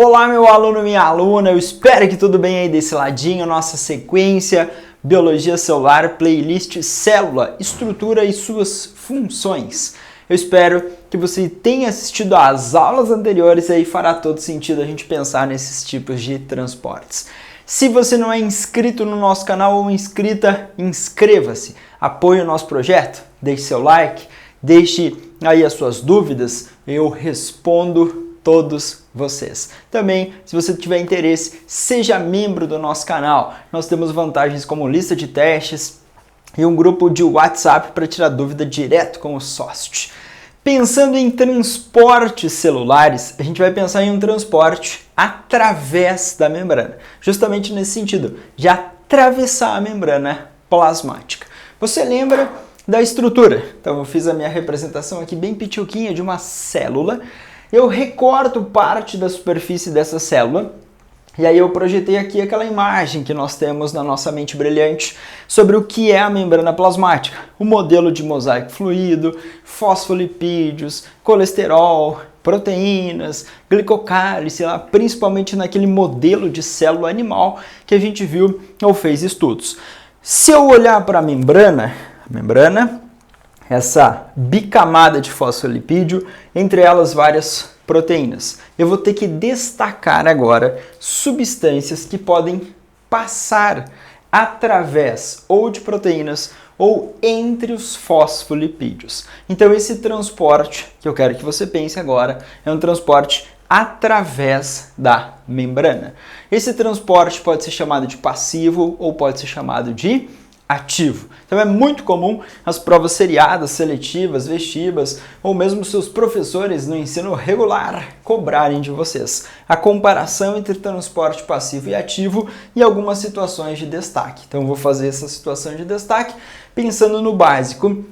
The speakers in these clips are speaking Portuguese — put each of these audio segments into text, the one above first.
Olá, meu aluno, minha aluna, eu espero que tudo bem aí desse ladinho, nossa sequência Biologia Celular, Playlist Célula, Estrutura e suas funções. Eu espero que você tenha assistido às aulas anteriores e aí fará todo sentido a gente pensar nesses tipos de transportes. Se você não é inscrito no nosso canal ou inscrita, inscreva-se, apoie o nosso projeto, deixe seu like, deixe aí as suas dúvidas, eu respondo todos vocês. Também, se você tiver interesse, seja membro do nosso canal. Nós temos vantagens como lista de testes e um grupo de WhatsApp para tirar dúvida direto com o sócio. Pensando em transportes celulares, a gente vai pensar em um transporte através da membrana. Justamente nesse sentido, de atravessar a membrana plasmática. Você lembra da estrutura? Então eu fiz a minha representação aqui bem pituquinha de uma célula. Eu recorto parte da superfície dessa célula e aí eu projetei aqui aquela imagem que nós temos na nossa mente brilhante sobre o que é a membrana plasmática. O modelo de mosaico fluido, fosfolipídios, colesterol, proteínas, glicocálice, principalmente naquele modelo de célula animal que a gente viu ou fez estudos. Se eu olhar para a membrana, essa bicamada de fosfolipídio, entre elas várias proteínas. Eu vou ter que destacar agora substâncias que podem passar através ou de proteínas ou entre os fosfolipídios. Então esse transporte que eu quero que você pense agora é um transporte através da membrana. Esse transporte pode ser chamado de passivo ou pode ser chamado de ativo. Então é muito comum as provas seriadas, seletivas, vestibas ou mesmo seus professores no ensino regular cobrarem de vocês a comparação entre transporte passivo e ativo e algumas situações de destaque. Então eu vou fazer essa situação de destaque pensando no básico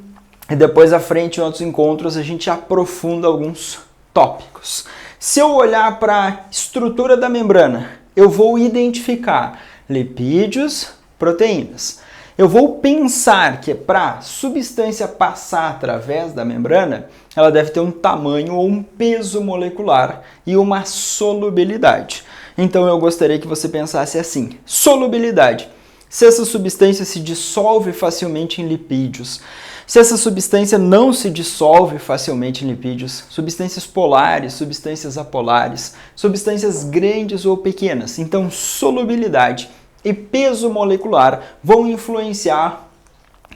e depois à frente em outros encontros a gente aprofunda alguns tópicos. Se eu olhar para a estrutura da membrana, eu vou identificar lipídios, proteínas. Eu vou pensar que para a substância passar através da membrana, ela deve ter um tamanho ou um peso molecular e uma solubilidade. Então eu gostaria que você pensasse assim: solubilidade. Se essa substância se dissolve facilmente em lipídios, se essa substância não se dissolve facilmente em lipídios, substâncias polares, substâncias apolares, substâncias grandes ou pequenas. Então solubilidade e peso molecular vão influenciar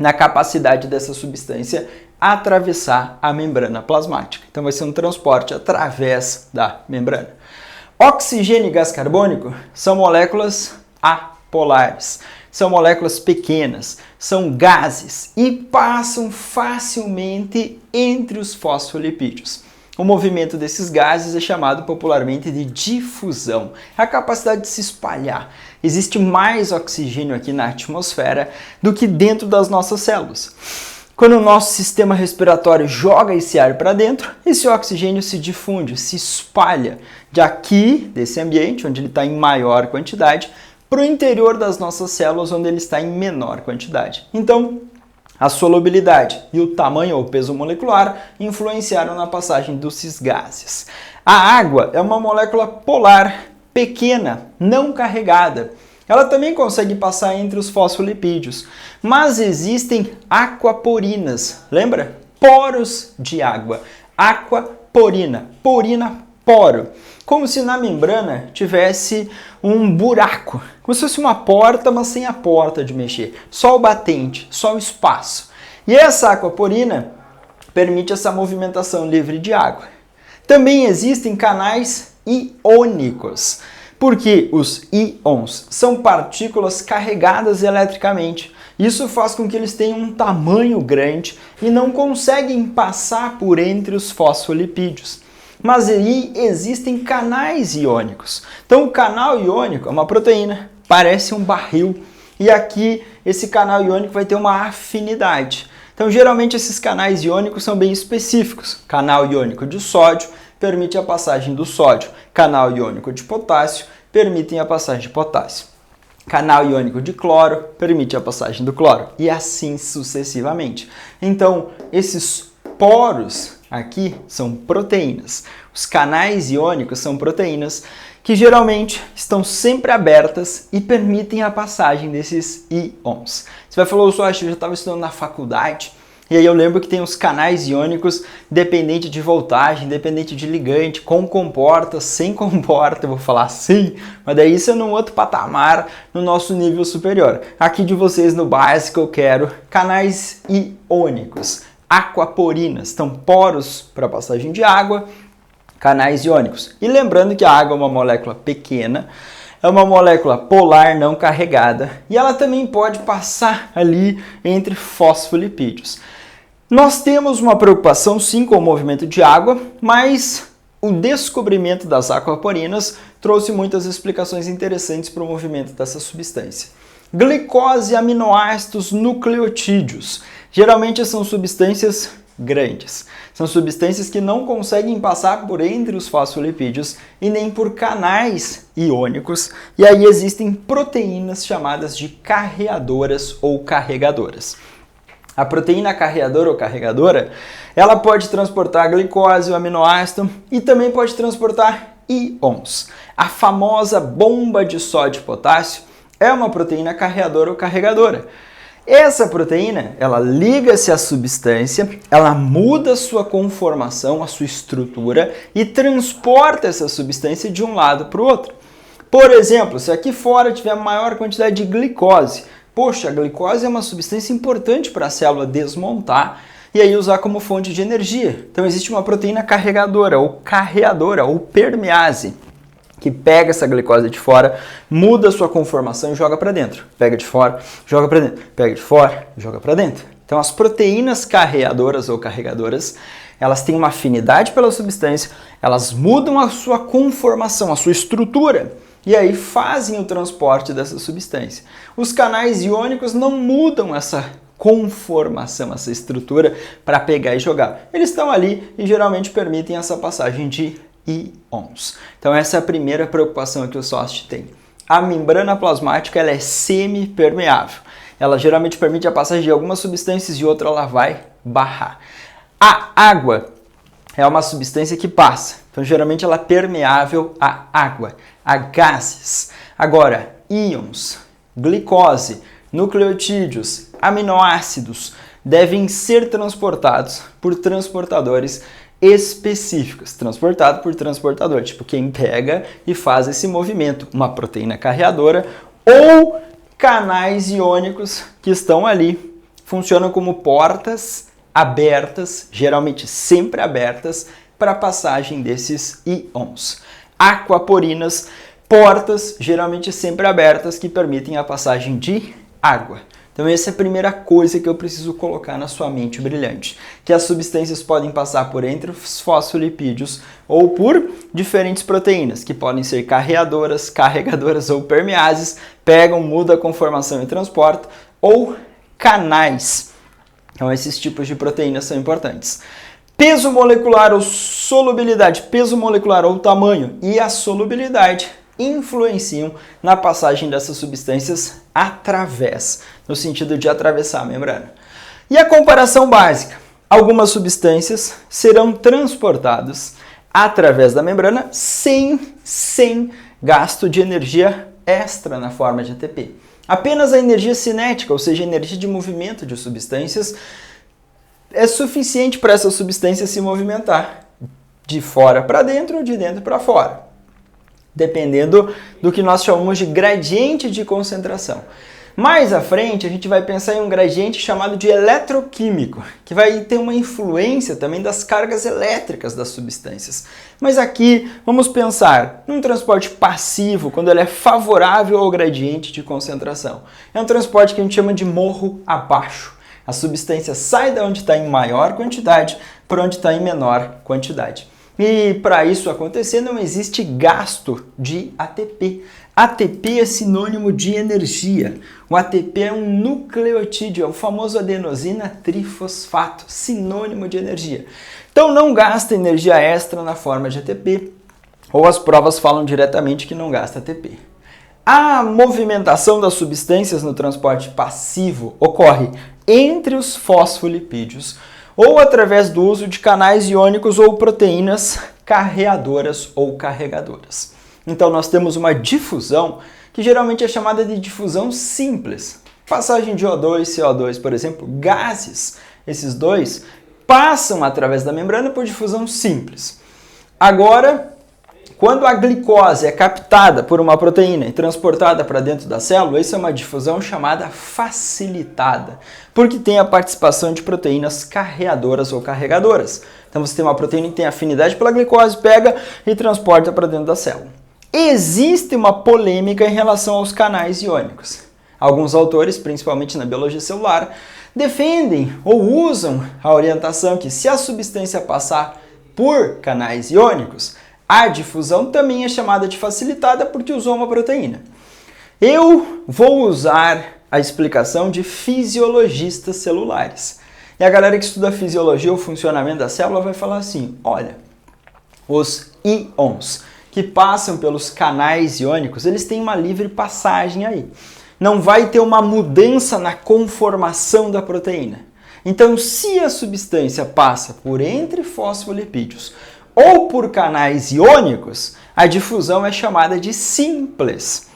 na capacidade dessa substância atravessar a membrana plasmática. Então vai ser um transporte através da membrana. Oxigênio e gás carbônico são moléculas apolares. São moléculas pequenas, são gases e passam facilmente entre os fosfolipídios. O movimento desses gases é chamado popularmente de difusão, a capacidade de se espalhar. Existe mais oxigênio aqui na atmosfera do que dentro das nossas células. Quando o nosso sistema respiratório joga esse ar para dentro, esse oxigênio se difunde, se espalha daqui, desse ambiente, onde ele está em maior quantidade, para o interior das nossas células, onde ele está em menor quantidade. Então, a solubilidade e o tamanho ou peso molecular influenciaram na passagem desses gases. A água é uma molécula polar, pequena, não carregada. Ela também consegue passar entre os fosfolipídios, mas existem aquaporinas. Lembra? Poros de água. Aquaporina. Porina, poro. Como se na membrana tivesse um buraco, como se fosse uma porta, mas sem a porta de mexer, só o batente, só o espaço. E essa aquaporina permite essa movimentação livre de água. Também existem canais iônicos, porque os íons são partículas carregadas eletricamente. Isso faz com que eles tenham um tamanho grande e não conseguem passar por entre os fosfolipídios. Mas aí existem canais iônicos. Então o canal iônico é uma proteína, parece um barril, e aqui esse canal iônico vai ter uma afinidade. Então geralmente esses canais iônicos são bem específicos. Canal iônico de sódio permite a passagem do sódio. Canal iônico de potássio permitem a passagem de potássio. Canal iônico de cloro permite a passagem do cloro. E assim sucessivamente. Então esses poros aqui são proteínas. Os canais iônicos são proteínas que que geralmente estão sempre abertas e permitem a passagem desses íons. Você vai falar, eu já estava estudando na faculdade, e aí eu lembro que tem os canais iônicos dependente de voltagem, dependente de ligante, com comporta, sem comporta, eu vou falar assim, mas daí isso é num outro patamar no nosso nível superior. Aqui de vocês no básico eu quero canais iônicos, aquaporinas, então poros para passagem de água, canais iônicos. E lembrando que a água é uma molécula pequena, é uma molécula polar não carregada e ela também pode passar ali entre fosfolipídios. Nós temos uma preocupação sim com o movimento de água, mas o descobrimento das aquaporinas trouxe muitas explicações interessantes para o movimento dessa substância. Glicose e aminoácidos nucleotídeos. Geralmente são substâncias grandes. São substâncias que não conseguem passar por entre os fosfolipídios e nem por canais iônicos. E aí existem proteínas chamadas de carreadoras ou carregadoras. A proteína carreadora ou carregadora, ela pode transportar a glicose, o aminoácido e também pode transportar íons. A famosa bomba de sódio e potássio é uma proteína carreadora ou carregadora. Essa proteína, ela liga-se à substância, ela muda a sua conformação, a sua estrutura e transporta essa substância de um lado para o outro. Por exemplo, se aqui fora tiver maior quantidade de glicose, poxa, a glicose é uma substância importante para a célula desmontar e aí usar como fonte de energia. Então existe uma proteína carregadora ou carreadora ou permease que pega essa glicose de fora, muda a sua conformação e joga para dentro. Pega de fora, joga para dentro. Pega de fora, joga para dentro. Então as proteínas carreadoras ou carregadoras, elas têm uma afinidade pela substância, elas mudam a sua conformação, a sua estrutura, e aí fazem o transporte dessa substância. Os canais iônicos não mudam essa conformação, essa estrutura para pegar e jogar. Eles estão ali e geralmente permitem essa passagem de íons. Então essa é a primeira preocupação que o SOST tem. A membrana plasmática ela é semipermeável. Ela geralmente permite a passagem de algumas substâncias e outra ela vai barrar. A água é uma substância que passa. Então geralmente ela é permeável à água, a gases. Agora, íons, glicose, nucleotídeos, aminoácidos devem ser transportados por transportadores específicos, transportado por transportador, tipo quem pega e faz esse movimento, uma proteína carreadora ou canais iônicos que estão ali, funcionam como portas abertas, geralmente sempre abertas, para a passagem desses íons. Aquaporinas, portas geralmente sempre abertas que permitem a passagem de água. Então essa é a primeira coisa que eu preciso colocar na sua mente brilhante, que as substâncias podem passar por entre os fosfolipídios ou por diferentes proteínas, que podem ser carreadoras, carregadoras ou permeases, pegam, mudam a conformação e transportam, ou canais. Então esses tipos de proteínas são importantes. Peso molecular ou solubilidade, peso molecular ou tamanho e a solubilidade influenciam na passagem dessas substâncias através, no sentido de atravessar a membrana. E a comparação básica, algumas substâncias serão transportadas através da membrana sem gasto de energia extra na forma de ATP. Apenas a energia cinética, ou seja, a energia de movimento de substâncias, é suficiente para essa substância se movimentar de fora para dentro ou de dentro para fora, dependendo do que nós chamamos de gradiente de concentração. Mais à frente, a gente vai pensar em um gradiente chamado de eletroquímico, que vai ter uma influência também das cargas elétricas das substâncias. Mas aqui, vamos pensar num transporte passivo, quando ele é favorável ao gradiente de concentração. É um transporte que a gente chama de morro abaixo. A substância sai da onde está em maior quantidade para onde está em menor quantidade. E para isso acontecer não existe gasto de ATP. ATP é sinônimo de energia. O ATP é um nucleotídeo, é o famoso adenosina trifosfato, sinônimo de energia. Então não gasta energia extra na forma de ATP, ou as provas falam diretamente que não gasta ATP. A movimentação das substâncias no transporte passivo ocorre entre os fosfolipídios ou através do uso de canais iônicos ou proteínas carreadoras ou carregadoras. Então nós temos uma difusão que geralmente é chamada de difusão simples. Passagem de O2, CO2, por exemplo, gases, esses dois passam através da membrana por difusão simples. Agora, quando a glicose é captada por uma proteína e transportada para dentro da célula, isso é uma difusão chamada facilitada, porque tem a participação de proteínas carreadoras ou carregadoras. Então você tem uma proteína que tem afinidade pela glicose, pega e transporta para dentro da célula. Existe uma polêmica em relação aos canais iônicos. Alguns autores, principalmente na biologia celular, defendem ou usam a orientação que se a substância passar por canais iônicos, a difusão também é chamada de facilitada porque usou uma proteína. Eu vou usar a explicação de fisiologistas celulares. E a galera que estuda fisiologia ou funcionamento da célula vai falar assim, olha, os íons que passam pelos canais iônicos, eles têm uma livre passagem aí. Não vai ter uma mudança na conformação da proteína. Então, se a substância passa por entre fosfolipídios ou por canais iônicos, a difusão é chamada de simples.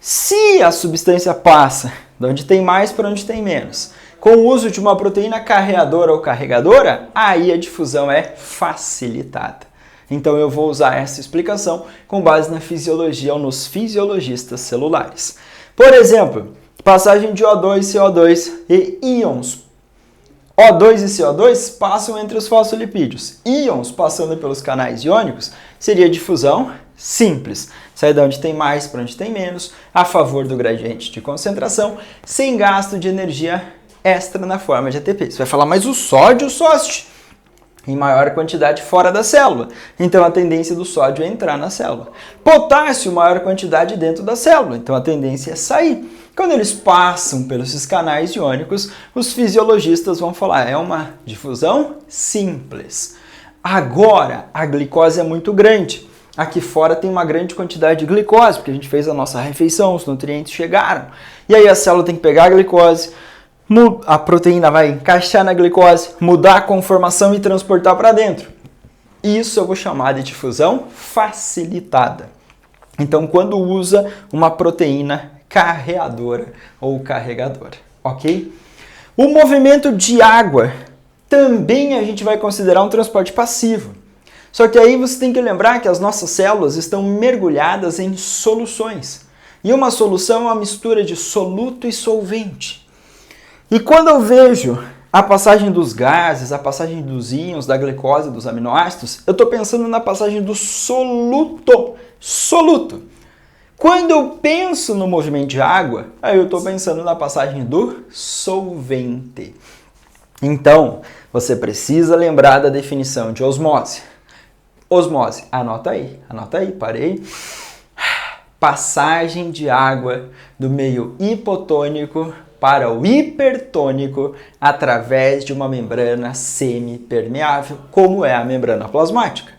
Se a substância passa de onde tem mais para onde tem menos, com o uso de uma proteína carreadora ou carregadora, aí a difusão é facilitada. Então eu vou usar essa explicação com base na fisiologia ou nos fisiologistas celulares. Por exemplo, passagem de O2, CO2 e íons. O2 e CO2 passam entre os fosfolipídios. Íons passando pelos canais iônicos seria difusão simples. Sai de onde tem mais para onde tem menos, a favor do gradiente de concentração, sem gasto de energia extra na forma de ATP. Você vai falar, mas o sódio, sócio, em maior quantidade fora da célula. Então a tendência do sódio é entrar na célula. Potássio, maior quantidade dentro da célula. Então a tendência é sair. Quando eles passam pelos canais iônicos, os fisiologistas vão falar, é uma difusão simples. Agora, a glicose é muito grande. Aqui fora tem uma grande quantidade de glicose, porque a gente fez a nossa refeição, os nutrientes chegaram. E aí a célula tem que pegar a glicose, a proteína vai encaixar na glicose, mudar a conformação e transportar para dentro. Isso eu vou chamar de difusão facilitada. Então, quando usa uma proteína carreadora ou carregadora, ok? O movimento de água também a gente vai considerar um transporte passivo. Só que aí você tem que lembrar que as nossas células estão mergulhadas em soluções. E uma solução é uma mistura de soluto e solvente. E quando eu vejo a passagem dos gases, a passagem dos íons, da glicose, dos aminoácidos, eu estou pensando na passagem do soluto. Soluto. Quando eu penso no movimento de água, aí eu estou pensando na passagem do solvente. Então, você precisa lembrar da definição de osmose. Osmose, anota aí, parei. Passagem de água do meio hipotônico para o hipertônico através de uma membrana semipermeável, como é a membrana plasmática.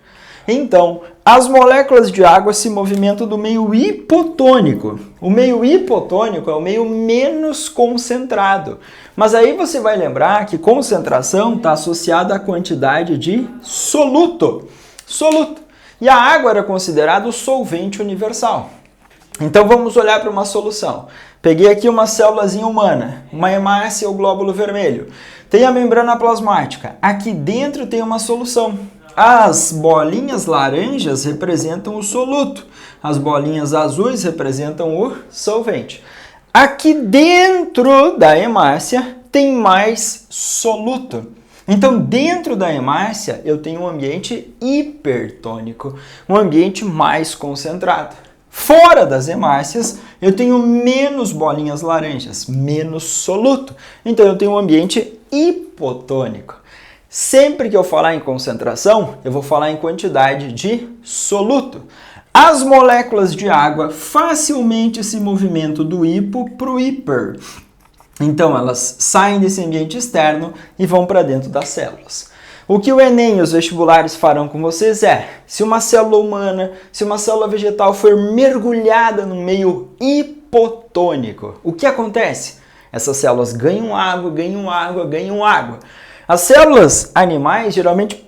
Então, as moléculas de água se movimentam do meio hipotônico. O meio hipotônico é o meio menos concentrado. Mas aí você vai lembrar que concentração está associada à quantidade de soluto. Soluto. E a água era considerada o solvente universal. Então vamos olhar para uma solução. Peguei aqui uma célulazinha humana, uma hemácia ou glóbulo vermelho. Tem a membrana plasmática. Aqui dentro tem uma solução. As bolinhas laranjas representam o soluto. As bolinhas azuis representam o solvente. Aqui dentro da hemácia tem mais soluto. Então, dentro da hemácia, eu tenho um ambiente hipertônico, um ambiente mais concentrado. Fora das hemácias, eu tenho menos bolinhas laranjas, menos soluto. Então, eu tenho um ambiente hipotônico. Sempre que eu falar em concentração, eu vou falar em quantidade de soluto. As moléculas de água facilmente se movimentam do hipo para o hiper. Então, elas saem desse ambiente externo e vão para dentro das células. O que o Enem e os vestibulares farão com vocês é, se uma célula humana, se uma célula vegetal for mergulhada no meio hipotônico, o que acontece? Essas células ganham água, ganham água, ganham água. As células animais geralmente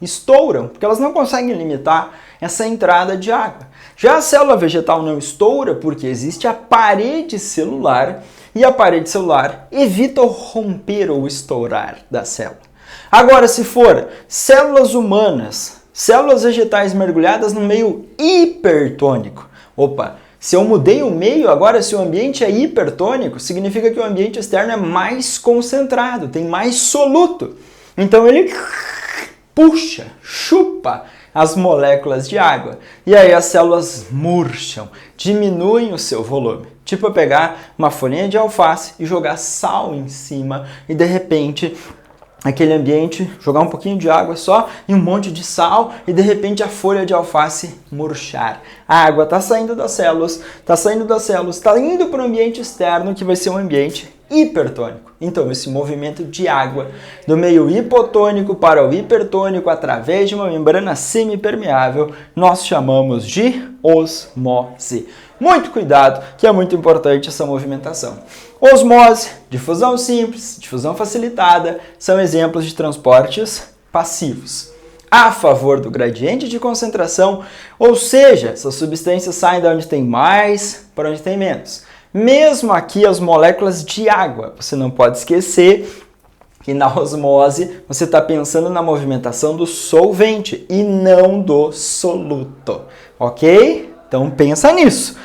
estouram, porque elas não conseguem limitar essa entrada de água. Já a célula vegetal não estoura porque existe a parede celular e a parede celular evita o romper ou estourar da célula. Agora, se for células humanas, células vegetais mergulhadas no meio hipertônico, opa, se eu mudei o meio, agora se o ambiente é hipertônico, significa que o ambiente externo é mais concentrado, tem mais soluto. Então ele puxa, chupa as moléculas de água. E aí as células murcham, diminuem o seu volume. Tipo eu pegar uma folhinha de alface e jogar sal em cima e de repente aquele ambiente, jogar um pouquinho de água só e um monte de sal e de repente a folha de alface murchar. A água está saindo das células, está indo para o ambiente externo que vai ser um ambiente hipertônico. Então esse movimento de água do meio hipotônico para o hipertônico através de uma membrana semipermeável nós chamamos de osmose. Muito cuidado, que é muito importante essa movimentação. Osmose, difusão simples, difusão facilitada, são exemplos de transportes passivos. A favor do gradiente de concentração, ou seja, essas substâncias saem de onde tem mais para onde tem menos. Mesmo aqui as moléculas de água, você não pode esquecer que na osmose você está pensando na movimentação do solvente e não do soluto, ok? Então pensa nisso.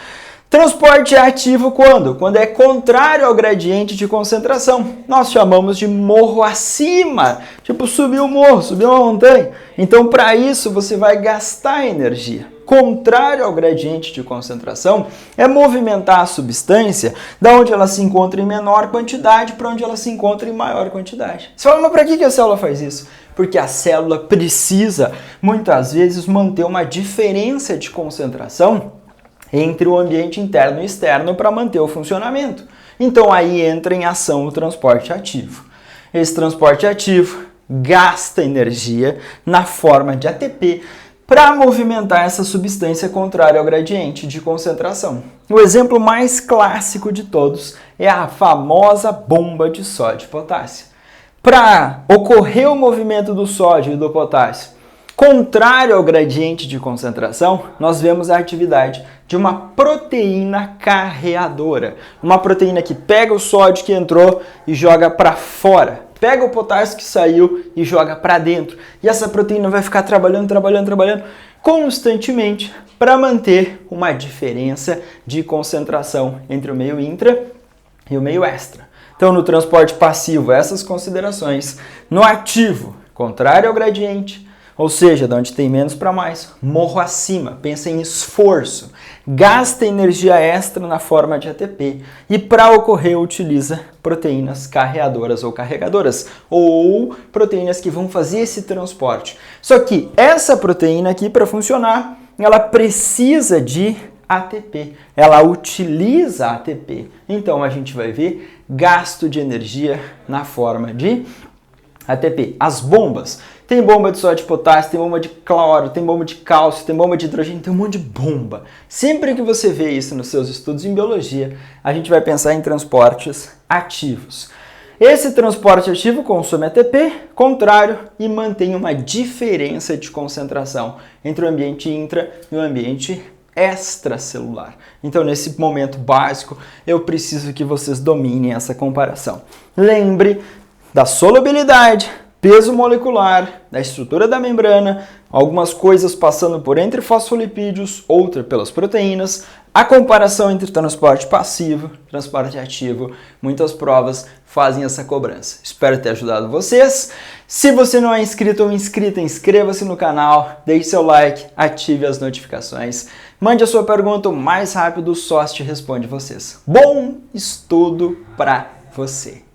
Transporte ativo quando? Quando é contrário ao gradiente de concentração. Nós chamamos de morro acima, tipo subir o morro, subir uma montanha. Então para isso você vai gastar energia. Contrário ao gradiente de concentração é movimentar a substância da onde ela se encontra em menor quantidade para onde ela se encontra em maior quantidade. Você fala, mas para que a célula faz isso? Porque a célula precisa, muitas vezes, manter uma diferença de concentração entre o ambiente interno e externo para manter o funcionamento. Então aí entra em ação o transporte ativo. Esse transporte ativo gasta energia na forma de ATP para movimentar essa substância contrária ao gradiente de concentração. O exemplo mais clássico de todos é a famosa bomba de sódio e potássio. Para ocorrer o movimento do sódio e do potássio contrário ao gradiente de concentração, nós vemos a atividade de uma proteína carreadora. Uma proteína que pega o sódio que entrou e joga para fora. Pega o potássio que saiu e joga para dentro. E essa proteína vai ficar trabalhando constantemente para manter uma diferença de concentração entre o meio intra e o meio extra. Então, no transporte passivo, essas considerações. No ativo, contrário ao gradiente, ou seja, de onde tem menos para mais, morro acima, pensa em esforço, gasta energia extra na forma de ATP e para ocorrer utiliza proteínas carreadoras ou carregadoras, ou proteínas que vão fazer esse transporte. Só que essa proteína aqui, para funcionar, ela precisa de ATP, ela utiliza ATP. Então a gente vai ver gasto de energia na forma de ATP. As bombas. Tem bomba de sódio e potássio, tem bomba de cloro, tem bomba de cálcio, tem bomba de hidrogênio, tem um monte de bomba. Sempre que você vê isso nos seus estudos em biologia, a gente vai pensar em transportes ativos. Esse transporte ativo consome ATP, contrário, e mantém uma diferença de concentração entre o ambiente intra e o ambiente extracelular. Então, nesse momento básico, eu preciso que vocês dominem essa comparação. Lembre da solubilidade, peso molecular, da estrutura da membrana, algumas coisas passando por entre fosfolipídios, outra pelas proteínas, a comparação entre transporte passivo e transporte ativo. Muitas provas fazem essa cobrança. Espero ter ajudado vocês. Se você não é inscrito ou inscrita, inscreva-se no canal, deixe seu like, ative as notificações. Mande a sua pergunta o mais rápido, o SOS te responde vocês. Bom estudo para você!